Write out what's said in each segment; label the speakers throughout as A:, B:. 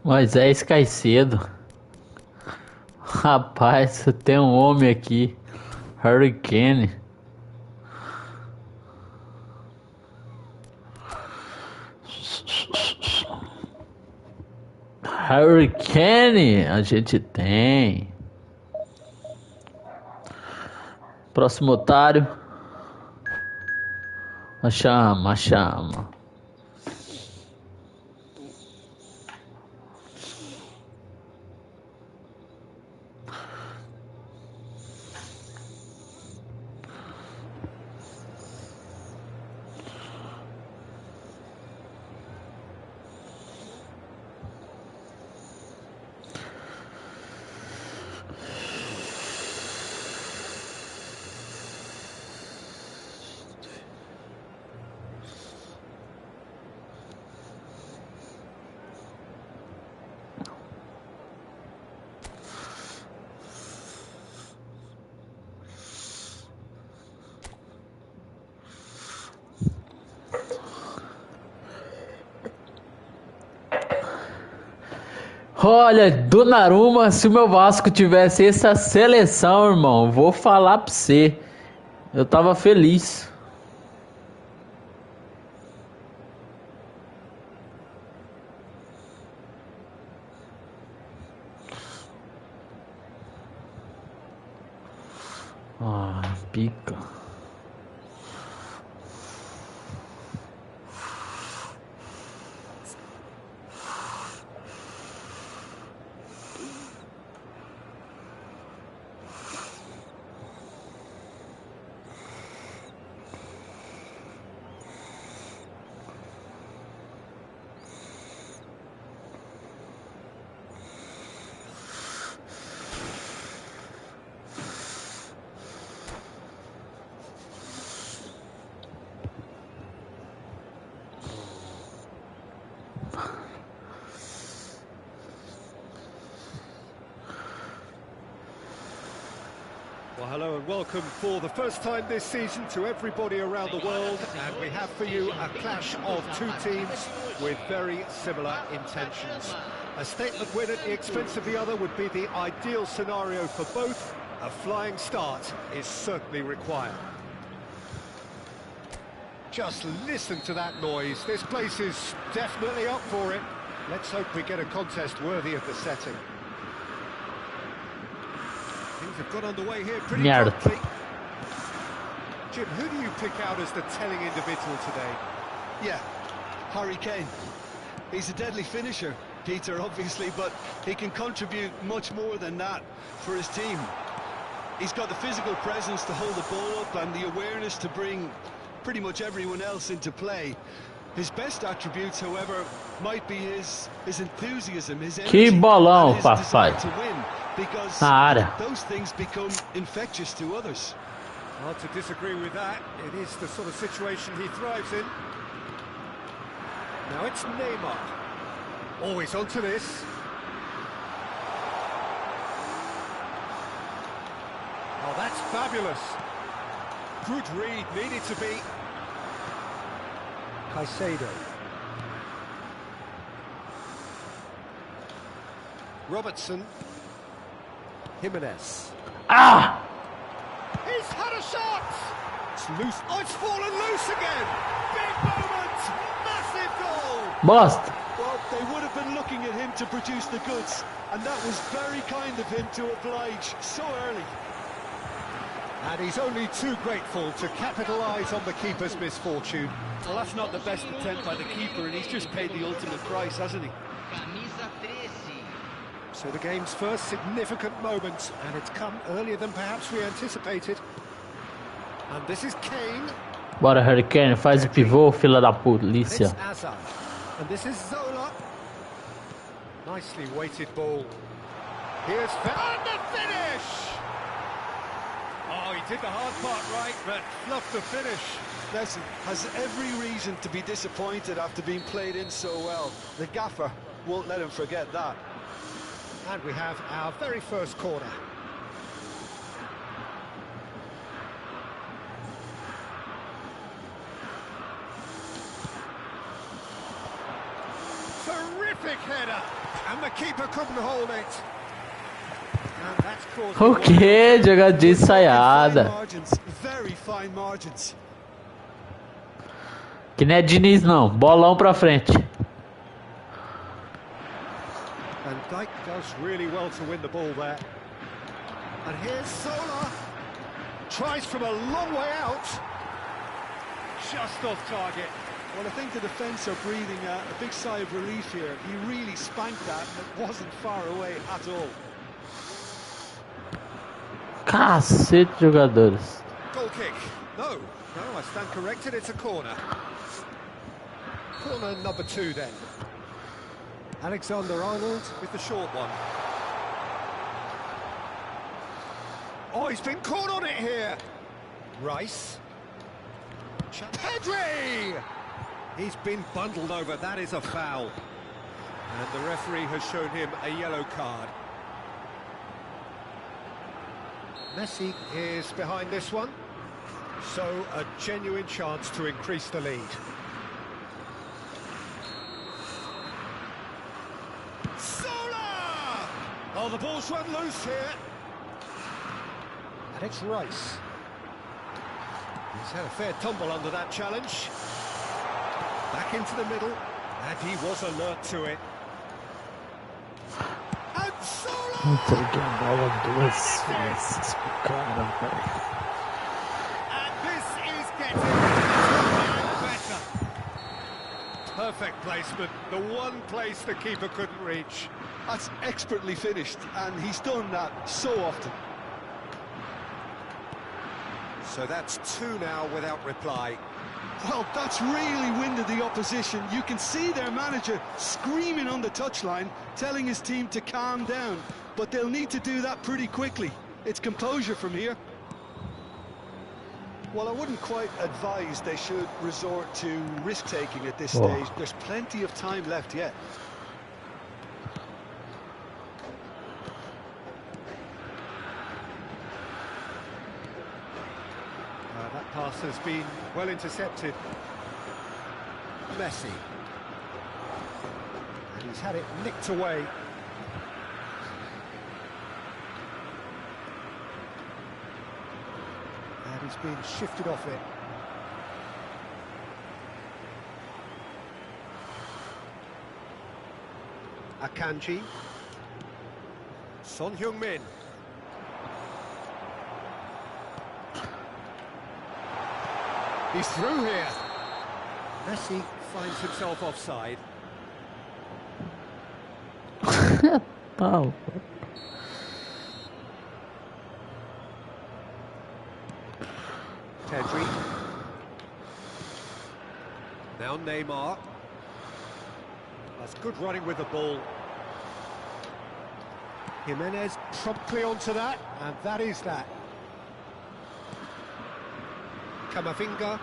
A: Moisés Caicedo. Rapaz, tem um homem aqui. Hurricane. Hurricane, a gente tem. Próximo otário. Chama, chama. Olha, Donnarumma, se o meu Vasco tivesse essa seleção, irmão, vou falar pra você. Eu tava feliz. Ah, pica.
B: Well, hello and welcome for the first time this season to everybody around the world, and we have for you a clash of two teams with very similar intentions. A statement win at the expense of the other would be the ideal scenario for both. A flying start is certainly required. Just listen to that noise. This place is definitely up for it. Let's hope we get a contest worthy of the setting. Things have got underway here pretty
A: Merda.
B: promptly. Jim, who do you pick out as the telling individual today?
C: Yeah, Harry Kane. He's a deadly finisher, Peter, obviously, but he can contribute much more than that for his team. He's got the physical presence to hold the ball up and the awareness to bring pretty much everyone else into play. His best attributes, however, might be his enthusiasm, his
A: Que
C: energy,
A: bolão,
C: and his desire
A: papai.
C: to win, because
A: Na área.
C: those things become infectious to others.
B: Hard to disagree with that. It is the sort of situation he thrives in. Now it's Neymar. Always onto this. Oh, that's fabulous. Good read, needed to be. Caicedo. Robertson. Jimenez.
A: Ah!
B: He's had a shot! It's loose. Oh, it's fallen loose again! Big moment! Massive goal!
A: Bosta.
C: Well, they would have been looking at him to produce the goods, and that was very kind of him to oblige so early.
B: And he's only too grateful to capitalise on the keeper's misfortune.
D: Well, that's not the best attempt by the keeper, and he's just paid the ultimate price, hasn't he?
B: So the game's first significant moment, and it's come earlier than perhaps we anticipated. And this is Kane.
A: Bora, Hurricane, faz o pivô, fila da
B: And it's
A: polícia.
B: Hazard. And this is Zola. Nicely weighted ball. Here's and the finish! Oh, he did the hard part right, but fluffed the finish.
C: Listen, has every reason to be disappointed after being played in so well. The gaffer won't let him forget that.
B: And we have our very first corner. Terrific header! And the keeper couldn't hold it. And that's caused
A: O que? Jogadinha ensaiada.
C: Margins, very fine margins.
A: Que não é Diniz não, bolão pra frente.
B: And Dijk does really well to win the ball there. And here's Sola. Tries from a long way out. Just off target.
C: Well, I think the defence are breathing a big sigh of relief here. He really spanked that, and it wasn't far away at all.
A: Cacete, jogadores.
B: Goal kick. No, I stand corrected. It's a corner. Corner number 2 then. Alexander-Arnold with the short one. Oh, he's been caught on it here. Rice. Pedri! He's been bundled over. That is a foul. And the referee has shown him a yellow card. Messi is behind this one. So a genuine chance to increase the lead. Sola! Oh, the ball's run loose here. And it's Rice. He's had a fair tumble under that challenge. Back into the middle, and he was alert to it. And Sola!
A: Entreguei a bola 2 vezes pro cara, velho.
B: And this is getting better. Perfect placement, the one place the keeper couldn't reach.
C: That's expertly finished, and he's done that so often.
B: So that's 2 now without reply.
C: Well, that's really winded the opposition. You can see their manager screaming on the touchline, telling his team to calm down. But they'll need to do that pretty quickly. It's composure from here. Well, I wouldn't quite advise they should resort to risk-taking at this stage. There's plenty of time left yet.
B: That pass has been well intercepted. Messi. And he's had it nicked away. And he's been shifted off it. Akanji. Son Heung-min. He's through here. Messi finds himself offside.
A: Oh.
B: Pedri. Now Neymar. That's good running with the ball. Jimenez promptly onto that, and that is that. Camavinga.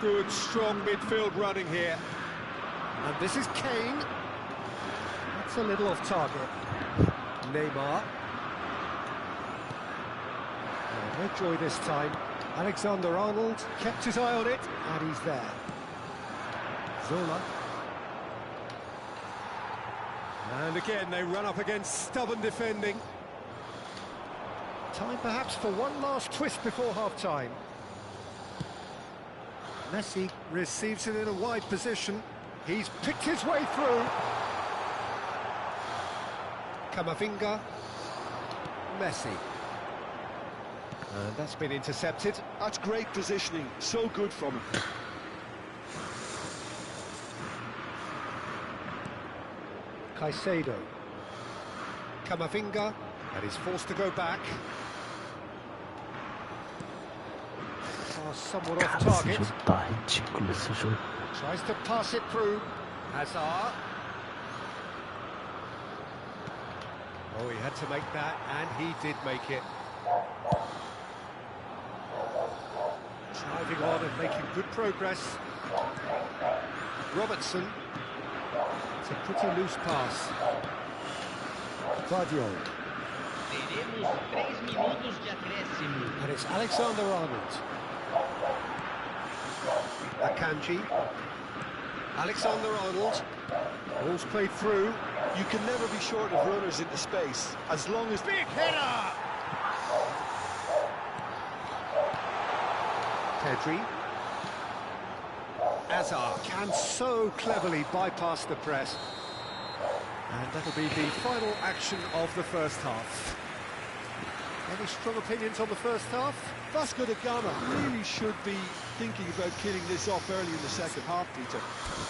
B: Good, strong midfield running here. And this is Kane. That's a little off target. Neymar. No joy this time. Alexander-Arnold kept his eye on it, and he's there. Zola. And again, they run up against stubborn defending. Time perhaps for one last twist before half-time. Messi receives it in a wide position. He's picked his way through. Camavinga. Messi. And that's been intercepted.
C: That's great positioning. So good from him.
B: Caicedo. Camavinga. And he's forced to go back. Somewhat off
A: Cara, esse
B: target.
A: jogo tá ridículo, esse jogo.
B: Tries to pass it through. Hazard. Oh, he had to make that, and he did make it. Driving on and making good progress. Robertson. It's a pretty loose pass. Guardiola.
E: Teremos 3 minutos de acréscimo.
B: And it's Alexander-Arnold. Akanji. Alexander-Arnold. Ball's played through.
C: You can never be short of runners into space, as long as...
B: Big header! Pedri. Azar can so cleverly bypass the press. And that'll be the final action of the first half. Any strong opinions on the first half?
C: Vasco da Gama really should be thinking about killing this off early in the second half, Peter.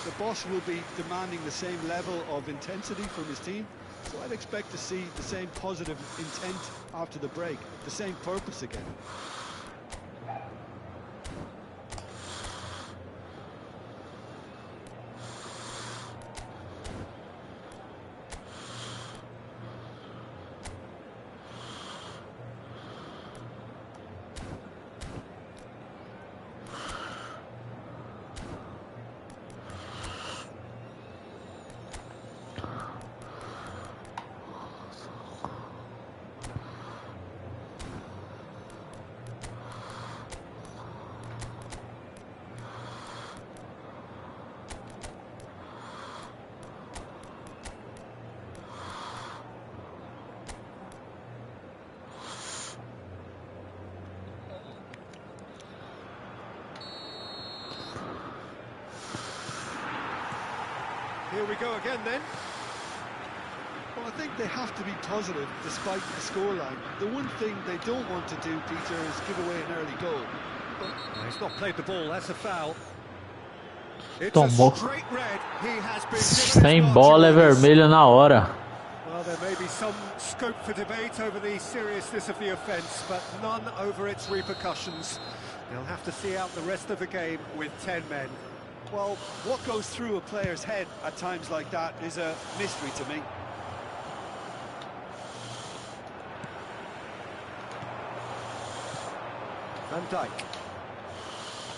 C: The boss will be demanding the same level of intensity from his team, so I'd expect to see the same positive intent after the break, the same purpose again.
B: Here we go again then.
C: Well, I think they have to be positive despite the scoreline. The one thing they don't want to do, Peter, is give away an early goal.
B: No, he's not played the ball, that's a foul. It's
A: Tomou.
B: a straight red. He has been
A: Sem bola é vermelho na hora.
B: Well, there may be some scope for debate over the seriousness of the offence, but none over its repercussions. They'll have to see out the rest of the game with 10 men.
C: Well, what goes through a player's head at times like that is a mystery to me.
B: Van Dijk.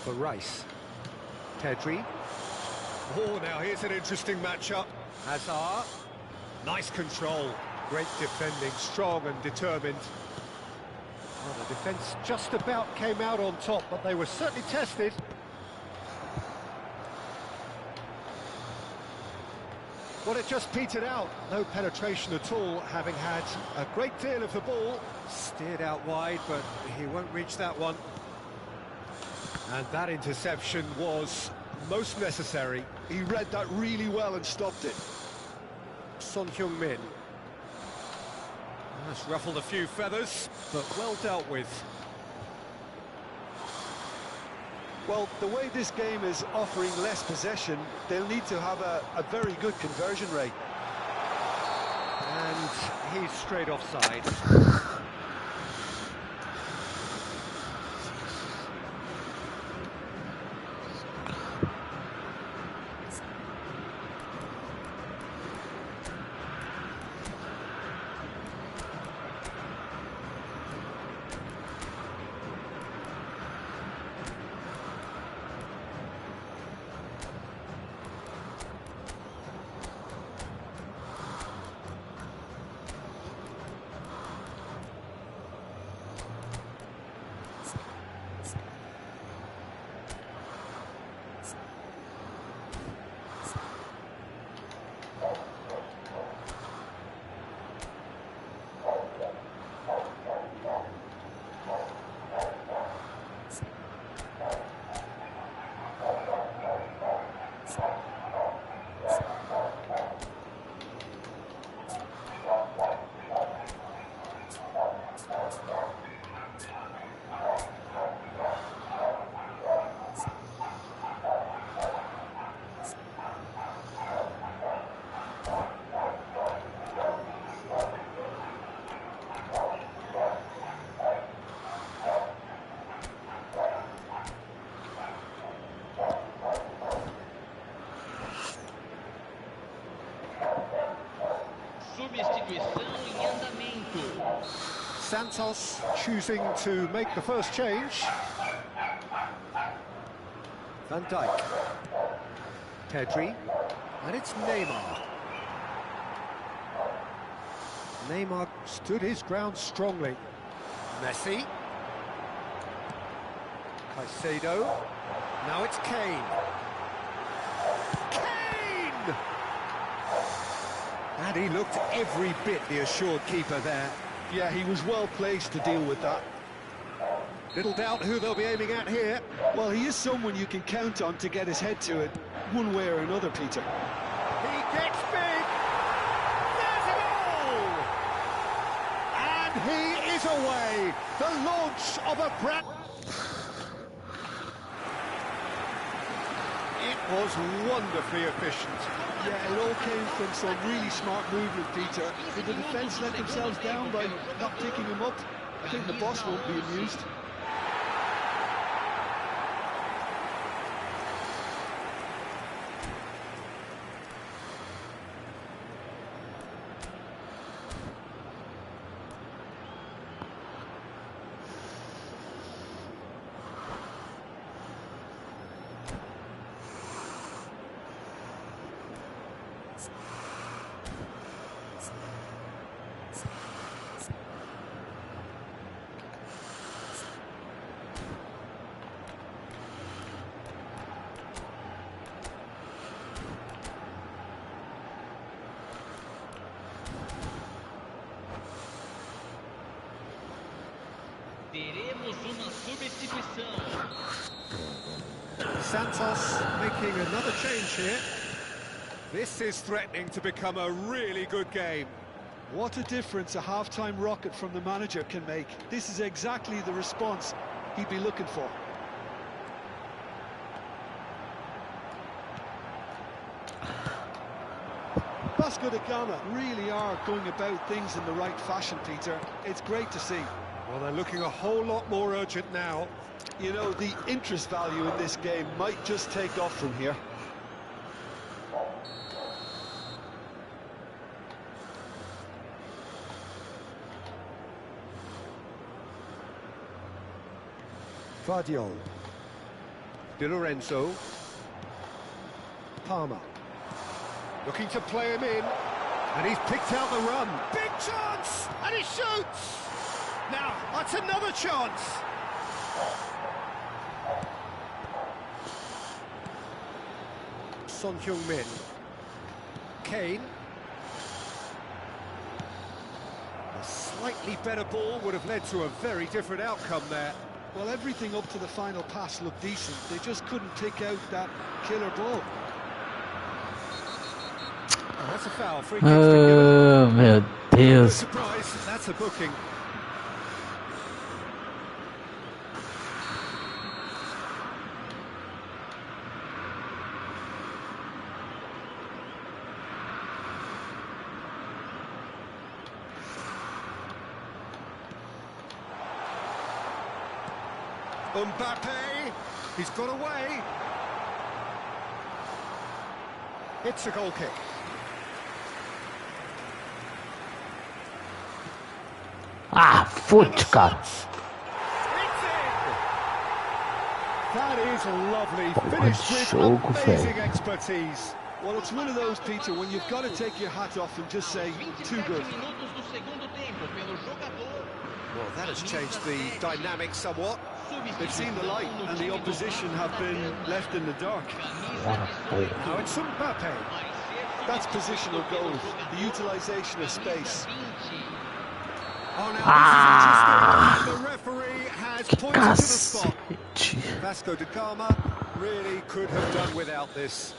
B: For Rice. Pedri. Oh, now here's an interesting matchup. Hazard. Nice control. Great defending, strong and determined. Well, the defence just about came out on top, but they were certainly tested. Well, it just petered out. No penetration at all, having had a great deal of the ball. Steered out wide, but he won't reach that one. And that interception was most necessary.
C: He read that really well and stopped it.
B: Son Heung-min. That's ruffled a few feathers, but well dealt with.
C: Well, the way this game is offering less possession, they'll need to have a very good conversion rate.
B: And he's straight offside.
E: Substituição em andamento.
B: Santos choosing to make the first change. Van Dijk. Pedri. And it's Neymar. Neymar stood his ground strongly. Messi. Caicedo. Now it's Kane. And he looked every bit the assured keeper there.
C: Yeah, he was well placed to deal with that.
B: Little doubt who they'll be aiming at here.
C: Well, he is someone you can count on to get his head to it, one way or another, Peter.
B: He gets big. There's it all. And he is away. The launch of a brand... It was wonderfully efficient.
C: Yeah, it all came from some really smart movement, Peter. Did the defence let themselves down by not picking him up? I think the boss won't be amused.
E: Teremos uma substituição.
B: Santos making another change here. This is threatening to become a really good game.
C: What a difference a half-time rocket from the manager can make. This is exactly the response he'd be looking for. Vasco da Gama really are going about things in the right fashion, Peter. It's great to see.
B: Well, they're looking a whole lot more urgent now.
C: You know, the interest value in this game might just take off from here.
B: Vardiol. Di Lorenzo. Palmer. Looking to play him in. And he's picked out the run. Big chance! And he shoots! Now, that's another chance! Son Heung-min. Kane. A slightly better ball would have led to a very different outcome there.
C: Well, everything up to the final pass looked decent. They just couldn't pick out that killer ball.
B: Oh, that's a foul. Free kick's been given.
A: Oh, meu
B: No
A: Deus.
B: surprise, that's a booking. Mbappe, he's got away. It's a goal kick.
A: Ah, fute, cara.
B: It's in. That is lovely.
A: Porra,
B: Finished with
A: jogo,
B: amazing
A: velho.
B: expertise.
C: Well, it's one of those, Peter, when you've got to take your hat off and just say, too good.
E: Minutos do segundo tempo pelo jogador.
B: Well, that has changed the dynamic somewhat.
C: They've seen the light, and the opposition have been left in the dark.
B: Now it's Mbappe.
C: That's positional goals, the utilisation of space.
B: Oh, now this is interesting. The referee has pointed to the spot.
A: Cacete.
B: Vasco da Gama really could have done without this.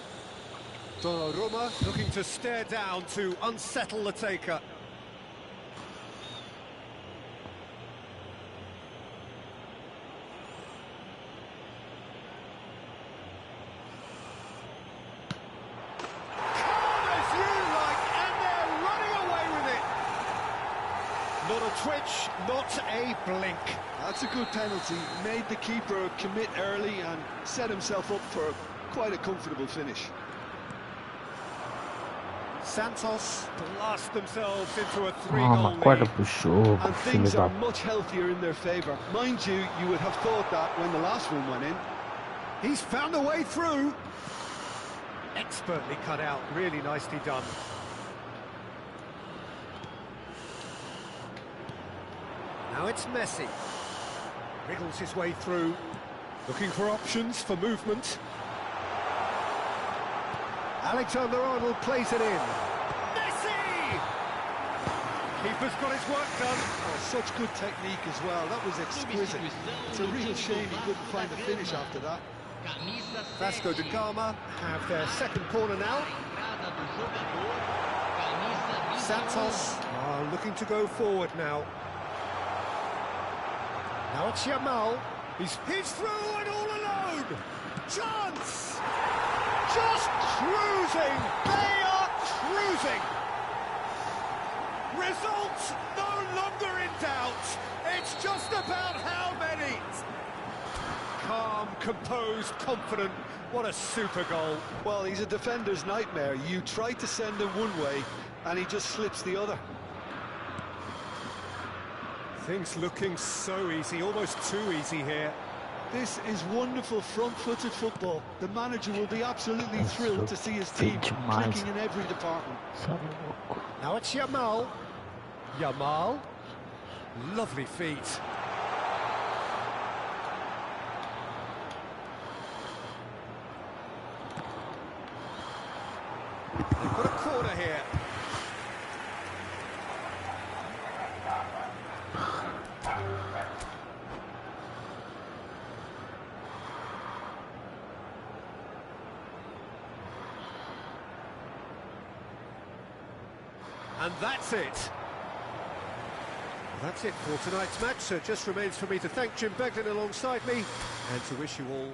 B: Donnarumma looking to stare down to unsettle the taker. Calm as you like, and they're running away with it. Not a twitch, not a blink.
C: That's a good penalty. Made the keeper commit early and set himself up for quite a comfortable finish.
B: Santos blast themselves into a
A: Ah,
B: three-goal
A: mas corta
B: lead.
A: pro jogo,
C: And
A: filho
C: things
A: da...
C: are much healthier in their favour. Mind you, you would have thought that when the last one went in.
B: He's found a way through. Expertly cut out, really nicely done. Now it's Messi. Wriggles his way through, looking for options for movement. Alexander-Arnold plays it in. Messi! keeper's got his work done.
C: Oh, such good technique as well. That was exquisite. It's a real shame he couldn't find the finish after that.
E: Camisa
B: Vasco da
E: 7.
B: Gama have their second corner now.
E: Entrada do jogador, camisa 21.
B: Santos are looking to go forward now. Now it's Yamal. He's through and all alone. Chance! Just cruising. They are cruising. Results no longer in doubt. It's just about how many. Calm, composed, confident. What a super goal.
C: Well, he's a defender's nightmare. You try to send him one way, and he just slips the other.
B: Things looking so easy, almost too easy here.
C: This is wonderful front-footed football. The manager will be absolutely thrilled to see his team clicking in every department.
B: Now it's Yamal. Yamal. Lovely feet. They've got a corner here. And that's it. That's it for tonight's match. So it just remains for me to thank Jim Beglin alongside me and to wish you all...